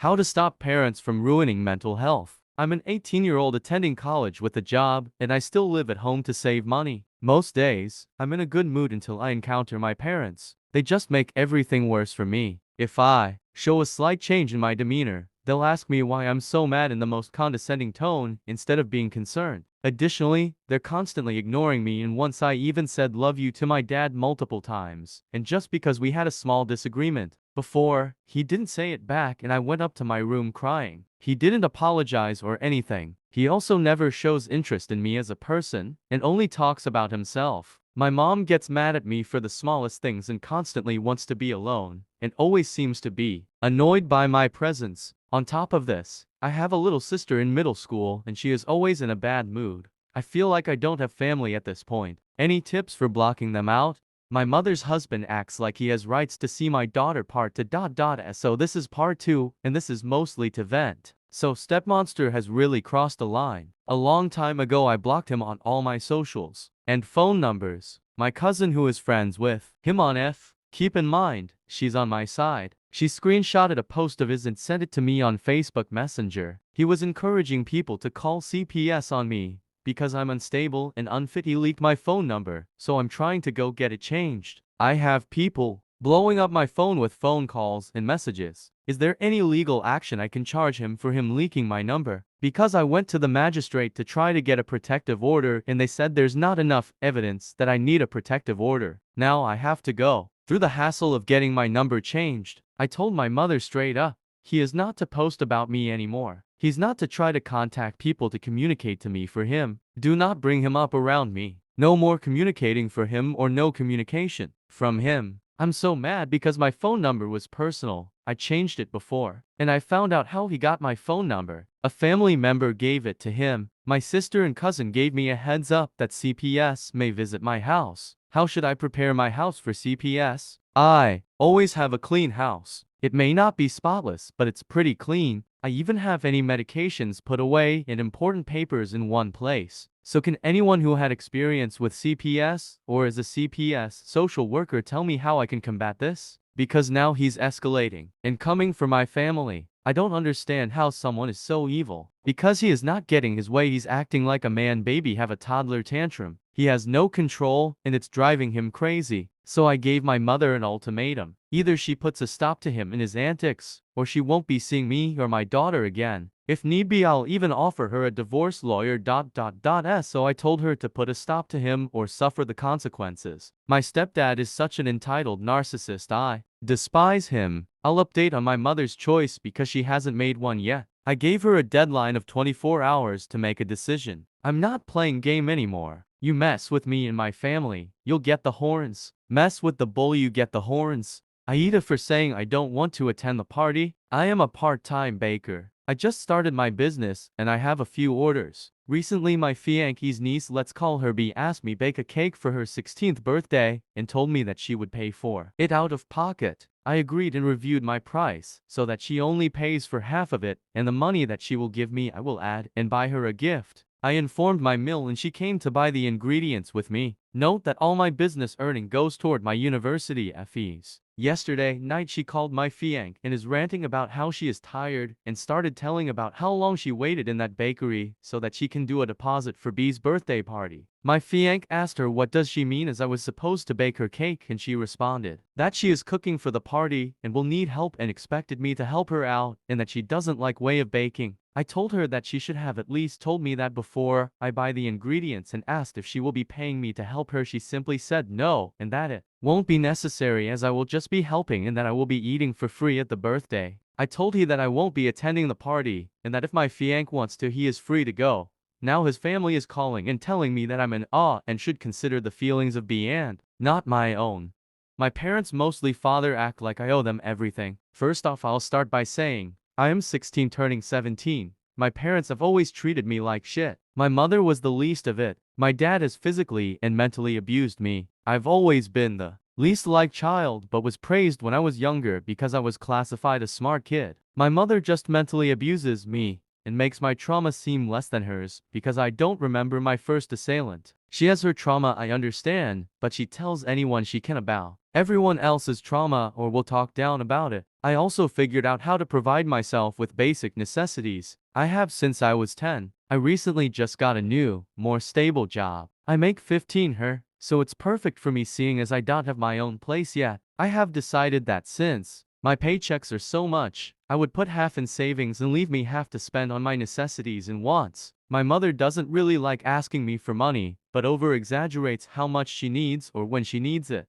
How to stop parents from ruining mental health. I'm an 18-year-old attending college with a job, and I still live at home to save money. Most days, I'm in a good mood until I encounter my parents. They just make everything worse for me. If I show a slight change in my demeanor, they'll ask me why I'm so mad in the most condescending tone instead of being concerned. Additionally, they're constantly ignoring me, and once I even said love you to my dad multiple times, and just because we had a small disagreement. Before, he didn't say it back and I went up to my room crying. He didn't apologize or anything. He also never shows interest in me as a person, and only talks about himself. My mom gets mad at me for the smallest things and constantly wants to be alone, and always seems to be annoyed by my presence. On top of this, I have a little sister in middle school and she is always in a bad mood. I feel like I don't have family at this point. Any tips for blocking them out? My mother's husband acts like he has rights to see my daughter part to ... So this is part 2, and this is mostly to vent. So Stepmonster has really crossed a line. A long time ago I blocked him on all my socials and phone numbers. My cousin who is friends with him on F. Keep in mind, she's on my side. She screenshotted a post of his and sent it to me on Facebook Messenger. He was encouraging people to call CPS on me because I'm unstable and unfit. He leaked my phone number, so I'm trying to go get it changed. I have people blowing up my phone with phone calls and messages. Is there any legal action I can charge him for him leaking my number? Because I went to the magistrate to try to get a protective order and they said there's not enough evidence that I need a protective order. Now I have to go through the hassle of getting my number changed. I told my mother straight up, he is not to post about me anymore. He's not to try to contact people to communicate to me for him. Do not bring him up around me. No more communicating for him or no communication from him. I'm so mad because my phone number was personal. I changed it before, and I found out how he got my phone number. A family member gave it to him. My sister and cousin gave me a heads up that CPS may visit my house. How should I prepare my house for CPS? I always have a clean house. It may not be spotless, but it's pretty clean. I even have any medications put away and important papers in one place. So can anyone who had experience with CPS or is a CPS social worker tell me how I can combat this? Because now he's escalating and coming for my family. I don't understand how someone is so evil. Because he is not getting his way, he's acting like a man baby have a toddler tantrum. He has no control and it's driving him crazy. So I gave my mother an ultimatum. Either she puts a stop to him and his antics, or she won't be seeing me or my daughter again. If need be, I'll even offer her a divorce lawyer. So I told her to put a stop to him or suffer the consequences. My stepdad is such an entitled narcissist. I despise him. I'll update on my mother's choice because she hasn't made one yet. I gave her a deadline of 24 hours to make a decision. I'm not playing game anymore. You mess with me and my family, you'll get the horns. Mess with the bull, you get the horns. Aida for saying I don't want to attend the party. I am a part-time baker. I just started my business and I have a few orders. Recently my fiance's niece, let's call her B, asked me bake a cake for her 16th birthday and told me that she would pay for it out of pocket. I agreed and reviewed my price so that she only pays for half of it, and the money that she will give me I will add and buy her a gift. I informed my mill and she came to buy the ingredients with me. Note that all my business earning goes toward my university fees. Yesterday night she called my fiance and is ranting about how she is tired and started telling about how long she waited in that bakery so that she can do a deposit for B's birthday party. My fiance asked her what does she mean, as I was supposed to bake her cake, and she responded that she is cooking for the party and will need help and expected me to help her out and that she doesn't like way of baking. I told her that she should have at least told me that before I buy the ingredients and asked if she will be paying me to help her. She simply said no and that it won't be necessary as I will just be helping and that I will be eating for free at the birthday. I told her that I won't be attending the party and that if my fiance wants to he is free to go. Now his family is calling and telling me that I'm in awe and should consider the feelings of B and not my own. My parents, mostly father, act like I owe them everything. First off, I'll start by saying I am 16 turning 17. My parents have always treated me like shit. My mother was the least of it. My dad has physically and mentally abused me. I've always been the least liked child but was praised when I was younger because I was classified a smart kid. My mother just mentally abuses me and makes my trauma seem less than hers because I don't remember my first assailant. She has her trauma, I understand, but she tells anyone she can about everyone else's trauma or will talk down about it. I also figured out how to provide myself with basic necessities. I have since I was 10. I recently just got a new, more stable job. I make 15 her, so it's perfect for me seeing as I don't have my own place yet. I have decided that since my paychecks are so much, I would put half in savings and leave me half to spend on my necessities and wants. My mother doesn't really like asking me for money, but over-exaggerates how much she needs or when she needs it.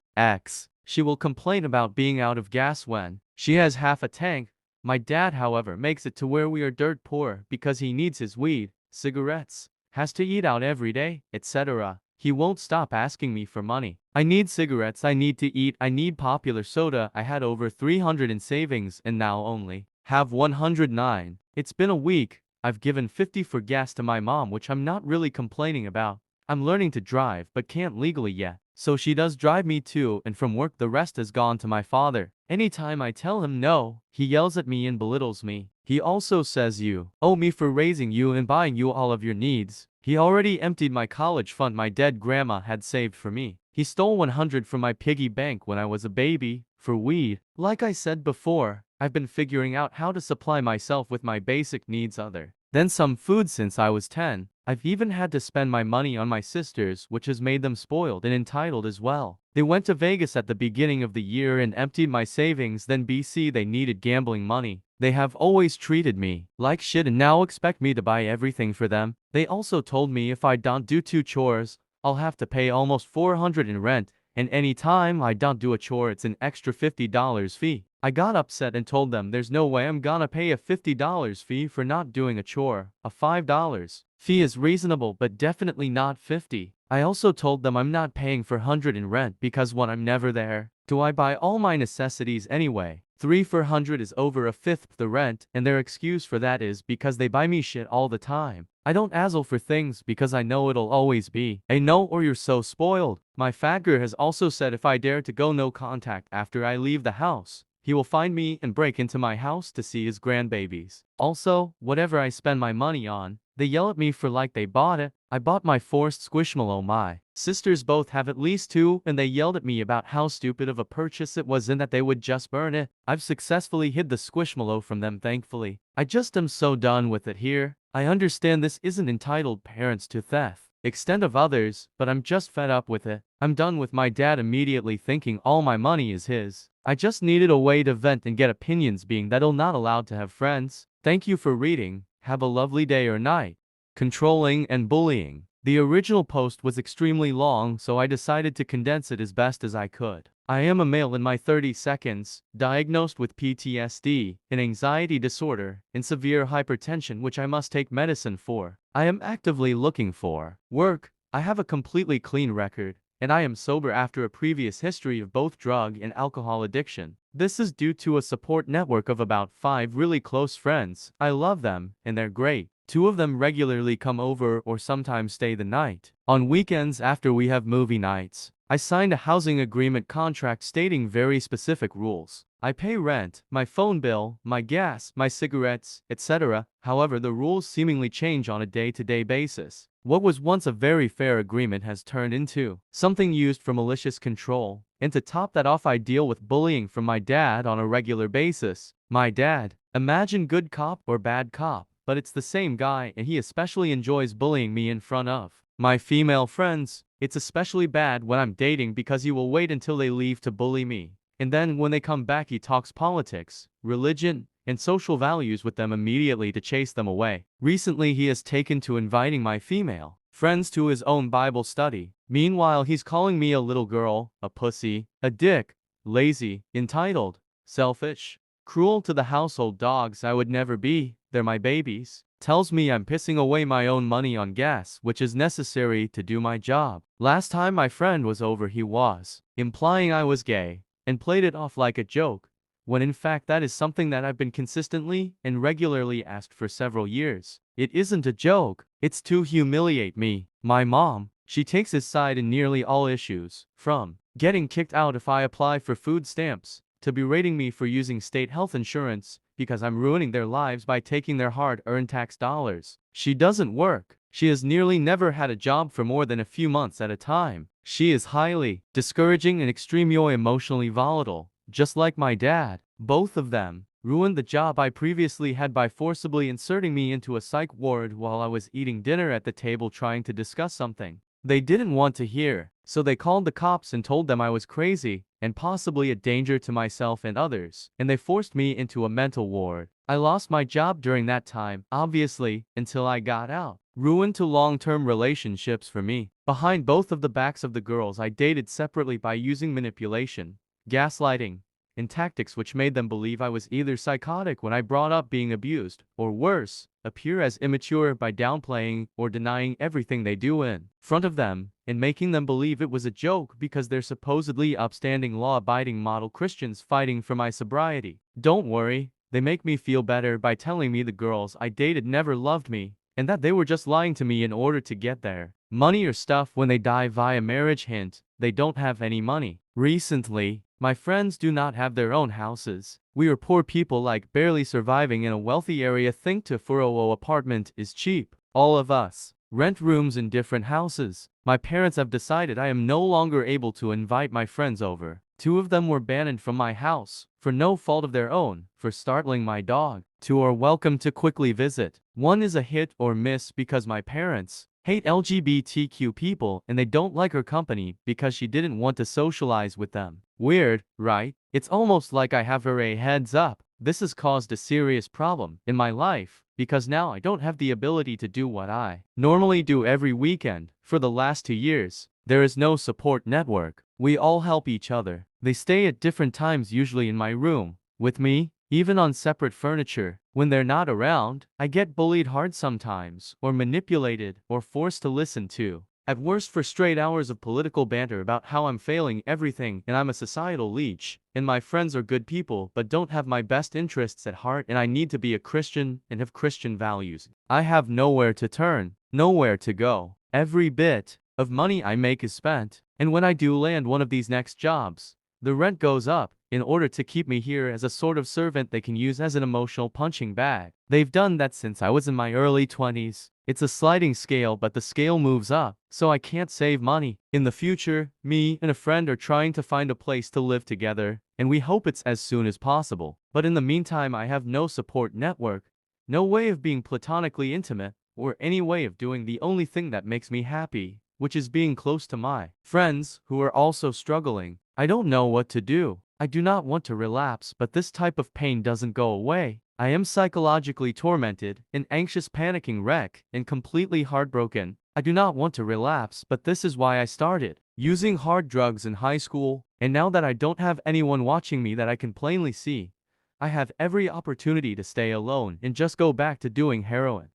She will complain about being out of gas when she has half a tank. My dad, however, makes it to where we are dirt poor because he needs his weed, cigarettes, has to eat out every day, etc. He won't stop asking me for money. I need cigarettes, I need to eat, I need popular soda. I had over 300 in savings and now only have 109. It's been a week. I've given 50 for gas to my mom, which I'm not really complaining about. I'm learning to drive but can't legally yet, so she does drive me too, and from work the rest has gone to my father. Anytime I tell him no, he yells at me and belittles me. He also says you owe me for raising you and buying you all of your needs. He already emptied my college fund my dead grandma had saved for me. He stole 100 from my piggy bank when I was a baby, for weed. Like I said before, I've been figuring out how to supply myself with my basic needs other than some food since I was 10. I've even had to spend my money on my sisters, which has made them spoiled and entitled as well. They went to Vegas at the beginning of the year and emptied my savings, then they needed gambling money. They have always treated me like shit and now expect me to buy everything for them. They also told me if I don't do 2 chores, I'll have to pay almost 400 in rent, and any time I don't do a chore it's an extra $50 fee. I got upset and told them there's no way I'm gonna pay a $50 fee for not doing a chore. A $5 fee is reasonable but definitely not 50. I also told them I'm not paying for 100 in rent because when I'm never there, do I buy all my necessities anyway? 3 for 100 is over a fifth the rent, and their excuse for that is because they buy me shit all the time. I don't ask for things because I know it'll always be a no or you're so spoiled. My fagger has also said if I dare to go no contact after I leave the house, he will find me and break into my house to see his grandbabies. Also, whatever I spend my money on, they yell at me for like they bought it. I bought my forced Squishmallow. My sisters both have at least 2, and they yelled at me about how stupid of a purchase it was and that they would just burn it. I've successfully hid the Squishmallow from them, thankfully. I just am so done with it here. I understand this isn't entitled parents to theft extent of others, but I'm just fed up with it. I'm done with my dad immediately thinking all my money is his. I just needed a way to vent and get opinions being that I'm not allowed to have friends. Thank you for reading. Have a lovely day or night. Controlling and bullying. The original post was extremely long, so I decided to condense it as best as I could. I am a male in my 30s, diagnosed with PTSD, an anxiety disorder, and severe hypertension which I must take medicine for. I am actively looking for work. I have a completely clean record, and I am sober after a previous history of both drug and alcohol addiction. This is due to a support network of about 5 really close friends. I love them, and they're great. 2 of them regularly come over or sometimes stay the night. On weekends after we have movie nights, I signed a housing agreement contract stating very specific rules. I pay rent, my phone bill, my gas, my cigarettes, etc. However, the rules seemingly change on a day-to-day basis. What was once a very fair agreement has turned into something used for malicious control. And to top that off, I deal with bullying from my dad on a regular basis. My dad, imagine good cop or bad cop, but it's the same guy, and he especially enjoys bullying me in front of my female friends. It's especially bad when I'm dating because he will wait until they leave to bully me. And then when they come back he talks politics, religion, and social values with them immediately to chase them away. Recently he has taken to inviting my female friends to his own Bible study. Meanwhile he's calling me a little girl, a pussy, a dick, lazy, entitled, selfish, cruel to the household dogs I would never be. They're my babies. Tells me I'm pissing away my own money on gas, which is necessary to do my job. Last time my friend was over he was implying I was gay, and played it off like a joke, when in fact that is something that I've been consistently and regularly asked for several years. It isn't a joke, it's to humiliate me. My mom, she takes his side in nearly all issues, from getting kicked out if I apply for food stamps, to berating me for using state health insurance, because I'm ruining their lives by taking their hard-earned tax dollars. She doesn't work, She has nearly never had a job for more than a few months at a time. She is highly discouraging and extremely emotionally volatile, just like my dad. Both of them ruined the job I previously had by forcibly inserting me into a psych ward while I was eating dinner at the table trying to discuss something they didn't want to hear. So they called the cops and told them I was crazy and possibly a danger to myself and others, and they forced me into a mental ward. I lost my job during that time, obviously, until I got out. Ruined to long-term relationships for me. Behind both of the backs of the girls I dated separately by using manipulation, gaslighting, and tactics which made them believe I was either psychotic when I brought up being abused, or worse, appear as immature by downplaying or denying everything they do in front of them, and making them believe it was a joke because they're supposedly upstanding law-abiding model Christians fighting for my sobriety. Don't worry, they make me feel better by telling me the girls I dated never loved me, and that they were just lying to me in order to get their money or stuff when they die via marriage. Hint, they don't have any money. Recently, my friends do not have their own houses. We are poor people like barely surviving in a wealthy area. Think to 400 apartment is cheap. All of us rent rooms in different houses. My parents have decided I am no longer able to invite my friends over. 2 of them were banned from my house, for no fault of their own, for startling my dog. 2 are welcome to quickly visit. 1 is a hit or miss because my parents hate LGBTQ people and they don't like her company because she didn't want to socialize with them. Weird, right? It's almost like I have her a heads up. This has caused a serious problem in my life because now I don't have the ability to do what I normally do every weekend. For the last 2 years, there is no support network. We all help each other. They stay at different times, usually in my room, with me, even on separate furniture. When they're not around, I get bullied hard sometimes, or manipulated, or forced to listen to, at worst for straight hours of political banter about how I'm failing everything and I'm a societal leech, and my friends are good people but don't have my best interests at heart, and I need to be a Christian and have Christian values. I have nowhere to turn, nowhere to go. Every bit of money I make is spent, and when I do land one of these next jobs, the rent goes up, in order to keep me here as a sort of servant they can use as an emotional punching bag. They've done that since I was in my early 20s. It's a sliding scale, but the scale moves up, so I can't save money. In the future, me and a friend are trying to find a place to live together, and we hope it's as soon as possible. But in the meantime, I have no support network, no way of being platonically intimate, or any way of doing the only thing that makes me happy, which is being close to my friends who are also struggling. I don't know what to do. I do not want to relapse, but this type of pain doesn't go away. I am psychologically tormented, an anxious panicking wreck, and completely heartbroken. I do not want to relapse, but this is why I started using hard drugs in high school, and now that I don't have anyone watching me that I can plainly see, I have every opportunity to stay alone and just go back to doing heroin.